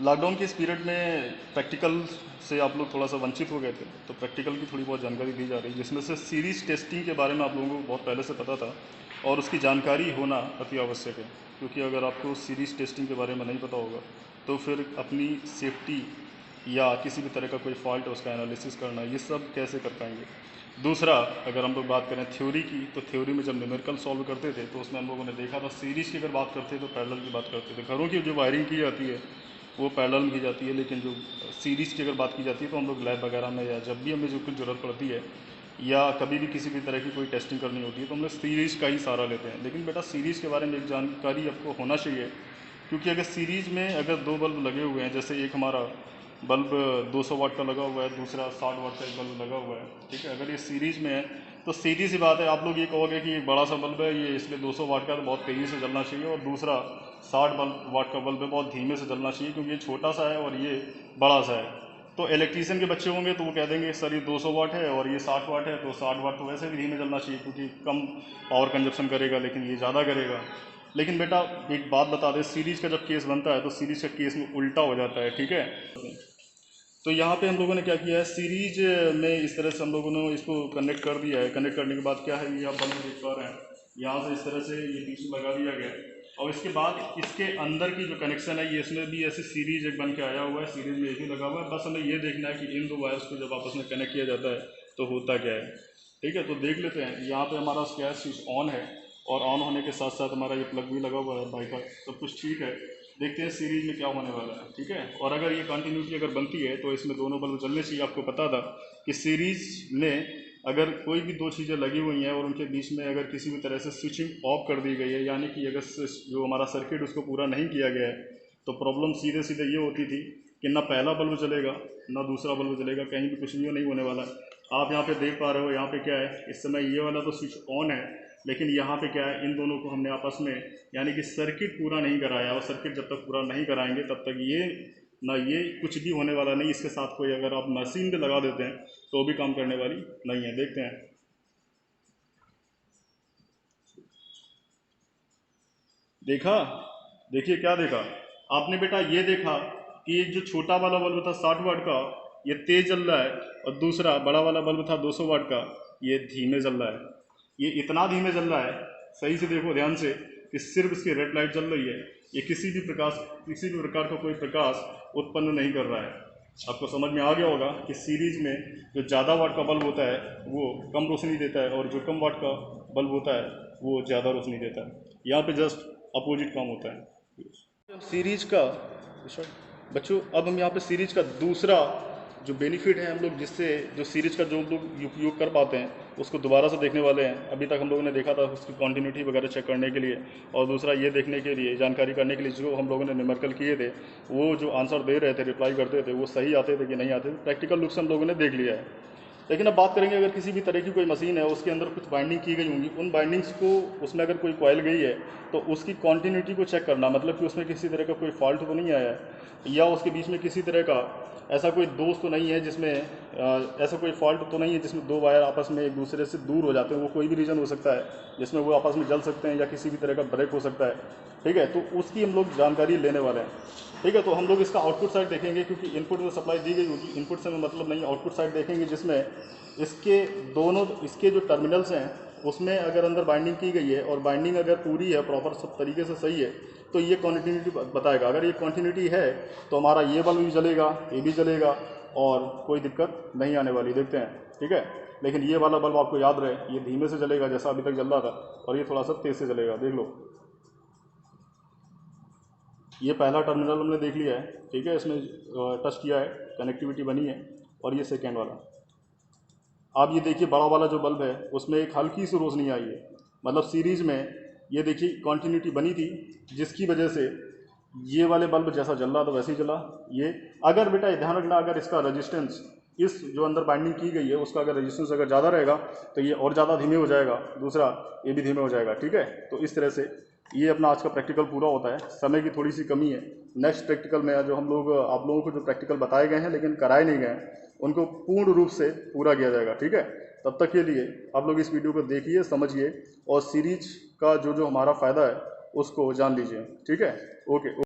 Lockdown के इस period में प्रैक्टिकल से आप लोग थोड़ा सा वंचित हो गए थे, तो प्रैक्टिकल की थोड़ी बहुत जानकारी दी जा रही है, जिसमें से सीरीज टेस्टिंग के बारे में आप लोगों को बहुत पहले से पता था और उसकी जानकारी होना अति आवश्यक है। क्योंकि अगर आपको सीरीज टेस्टिंग के बारे में नहीं पता होगा तो फिर अपनी सेफ्टी या किसी भी तरह का कोई फॉल्ट है उसका एनालिसिस करना, ये सब कैसे कर पाएंगे। दूसरा, अगर हम लोग बात करें थ्योरी की, तो थ्योरी में जब न्यूमेरिकल सॉल्व करते थे तो उसमें हम लोगों ने देखा था सीरीज़ की अगर बात करते हैं तो पैरेलल की बात करते थे। घरों की जो वायरिंग की जाती है वो पैरेलल में की जाती है, लेकिन जो सीरीज़ की अगर बात की जाती है तो हम लोग लैब वगैरह में या जब भी हमें जो कुछ ज़रूरत पड़ती है या कभी भी किसी भी तरह की कोई टेस्टिंग करनी होती है तो हम लोग सीरीज़ का ही सहारा लेते हैं। लेकिन बेटा सीरीज़ के बारे में एक जानकारी आपको होना चाहिए, क्योंकि अगर सीरीज़ में अगर दो बल्ब लगे हुए हैं, जैसे एक हमारा बल्ब 200 वाट का लगा हुआ है, दूसरा 60 वाट का एक बल्ब लगा हुआ है, ठीक है। अगर ये सीरीज़ में है तो सीधी सी बात है, आप लोग ये कहोगे कि एक बड़ा सा बल्ब है ये, इसलिए 200 वाट का तो बहुत तेज़ी से जलना चाहिए, और दूसरा 60 वाट का बल्ब है बहुत धीमे से जलना चाहिए क्योंकि ये छोटा सा है और ये बड़ा सा है। तो इलेक्ट्रीशियन के बच्चे होंगे तो वो कह देंगे सर ये 200 वाट है और ये 60 वाट है, तो 60 वाट तो वैसे भी धीमे जलना चाहिए क्योंकि कम पावर कंजप्शन करेगा, लेकिन ये ज़्यादा करेगा। लेकिन बेटा एक बात बता दें, सीरीज़ का जब केस बनता है तो सीरीज़ का केस में उल्टा हो जाता है, ठीक है। तो यहाँ पे हम लोगों ने क्या किया है, सीरीज में इस तरह से हम लोगों ने इसको कनेक्ट कर दिया है। कनेक्ट करने के बाद क्या है, ये आप बल्ब देख पा रहे हैं, यहाँ से इस तरह से ये बीच में लगा दिया गया है। और इसके बाद इसके अंदर की जो कनेक्शन है ये इसमें भी ऐसे सीरीज एक बन के आया हुआ है, सीरीज में एक ही लगा हुआ है। बस हमें ये देखना है कि इन दो वायर्स को जब आपस में कनेक्ट किया जाता है तो होता क्या है, ठीक है। तो देख लेते हैं, यहाँ पे हमारा क्या स्विच ऑन है और ऑन होने के साथ साथ हमारा ये प्लग भी लगा हुआ है बाइक का, सब कुछ ठीक है। देखते हैं सीरीज में क्या होने वाला है, ठीक है। और अगर ये कंटिन्यूटी अगर बनती है तो इसमें दोनों बल्ब जलने चाहिए। आपको पता था कि सीरीज में अगर कोई भी दो चीज़ें लगी हुई हैं और उनके बीच में अगर किसी भी तरह से स्विचिंग ऑफ कर दी गई है, यानी कि अगर जो हमारा सर्किट उसको पूरा नहीं किया गया है, तो प्रॉब्लम सीधे सीधे ये होती थी कि ना पहला बल्ब जलेगा ना दूसरा बल्ब जलेगा, कहीं भी कुछ भी नहीं होने वाला है। आप यहाँ पे देख पा रहे हो, यहाँ पे क्या है, इस समय ये वाला तो स्विच ऑन है, लेकिन यहाँ पे क्या है, इन दोनों को हमने आपस में यानी कि सर्किट पूरा नहीं कराया, और सर्किट जब तक पूरा नहीं कराएंगे तब तक ये ना ये कुछ भी होने वाला नहीं। इसके साथ कोई अगर आप मशीन भी लगा देते हैं तो भी काम करने वाली नहीं है। देखते हैं, देखा, देखिए क्या देखा आपने बेटा, ये देखा कि ये जो छोटा वाला बल्ब था 60 वाट का ये तेज जल रहा है, और दूसरा बड़ा वाला बल्ब था 200 वाट का ये धीमे जल रहा है। ये इतना धीमे जल रहा है, सही से देखो ध्यान से, कि सिर्फ इसकी रेड लाइट जल रही है, ये किसी भी प्रकार का कोई प्रकाश उत्पन्न नहीं कर रहा है। आपको समझ में आ गया होगा कि सीरीज में जो ज़्यादा वाट का बल्ब होता है वो कम रोशनी देता है, और जो कम वाट का बल्ब होता है वो ज़्यादा रोशनी देता है। यहाँ पे जस्ट अपोजिट काम होता है। अब सीरीज का, बच्चों अब हम यहाँ पे सीरीज का दूसरा जो बेनिफिट है हम लोग, जिससे जो सीरीज का जो हम लोग उपयोग कर पाते हैं उसको दोबारा से देखने वाले हैं। अभी तक हम लोगों ने देखा था उसकी कंटिन्यूटी वगैरह चेक करने के लिए, और दूसरा ये देखने के लिए, जानकारी करने के लिए जो हम लोगों ने न्यूमेरिकल किए थे, वो जो आंसर दे रहे थे, रिप्लाई करते थे, वो सही आते थे कि नहीं आते थे, प्रैक्टिकल लुक से हम लोगों ने देख लिया है। लेकिन अब बात करेंगे, अगर किसी भी तरह की कोई मशीन है उसके अंदर कुछ बाइंडिंग की गई होंगी, उन बाइंडिंग्स को, उसमें अगर कोई कॉइल गई है तो उसकी कॉन्टीन्यूटी को चेक करना, मतलब कि उसमें किसी तरह का कोई फॉल्ट तो नहीं आया है, या उसके बीच में किसी तरह का ऐसा कोई दोष तो नहीं है जिसमें ऐसा कोई फॉल्ट तो नहीं है जिसमें दो वायर आपस में एक दूसरे से दूर हो जाते हैं। वो कोई भी रीज़न हो सकता है जिसमें वो आपस में जल सकते हैं, या किसी भी तरह का ब्रेक हो सकता है, ठीक है। तो उसकी हम लोग जानकारी लेने वाले हैं, ठीक है। तो हम लोग इसका आउटपुट साइड देखेंगे, क्योंकि इनपुट में सप्लाई दी गई होगी, इनपुट से मतलब नहीं, आउटपुट साइड देखेंगे जिसमें इसके दोनों, इसके जो टर्मिनल्स हैं उसमें अगर अंदर बाइंडिंग की गई है, और बाइंडिंग अगर पूरी है, प्रॉपर सब तरीके से सही है, तो ये कॉन्टिन्यूटी बताएगा। अगर ये कॉन्टिन्यूटी है तो हमारा ये बल्ब भी जलेगा, ये भी जलेगा, और कोई दिक्कत नहीं आने वाली। देखते हैं, ठीक है। लेकिन ये वाला बल्ब आपको याद रहे, ये धीमे से जलेगा जैसा अभी तक जल रहा था, और ये थोड़ा सा तेज से जलेगा। देख लो, ये पहला टर्मिनल हमने देख लिया है, ठीक है, इसमें टच किया है, कनेक्टिविटी बनी है। और ये सेकेंड वाला, आप ये देखिए बड़ा वाला जो बल्ब है उसमें एक हल्की सी रोशनी आई है, मतलब सीरीज में ये देखिए कंटिन्यूटी बनी थी, जिसकी वजह से ये वाले बल्ब जैसा जल रहा था वैसे ही जला। ये अगर बेटा ध्यान रखना, अगर इसका रेजिस्टेंस, इस जो अंदर बाइंडिंग की गई है उसका अगर रेजिस्टेंस अगर ज़्यादा रहेगा तो ये और ज़्यादा धीमे हो जाएगा, दूसरा ये भी धीमे हो जाएगा, ठीक है। तो इस तरह से ये अपना आज का प्रैक्टिकल पूरा होता है। समय की थोड़ी सी कमी है, नेक्स्ट प्रैक्टिकल में जो हम लोग, आप लोगों को जो प्रैक्टिकल बताए गए हैं लेकिन कराए नहीं गए उनको पूर्ण रूप से पूरा किया जाएगा, ठीक है। तब तक के लिए आप लोग इस वीडियो को देखिए, समझिए, और सीरीज का जो जो हमारा फ़ायदा है उसको जान लीजिए, ठीक है। ओके।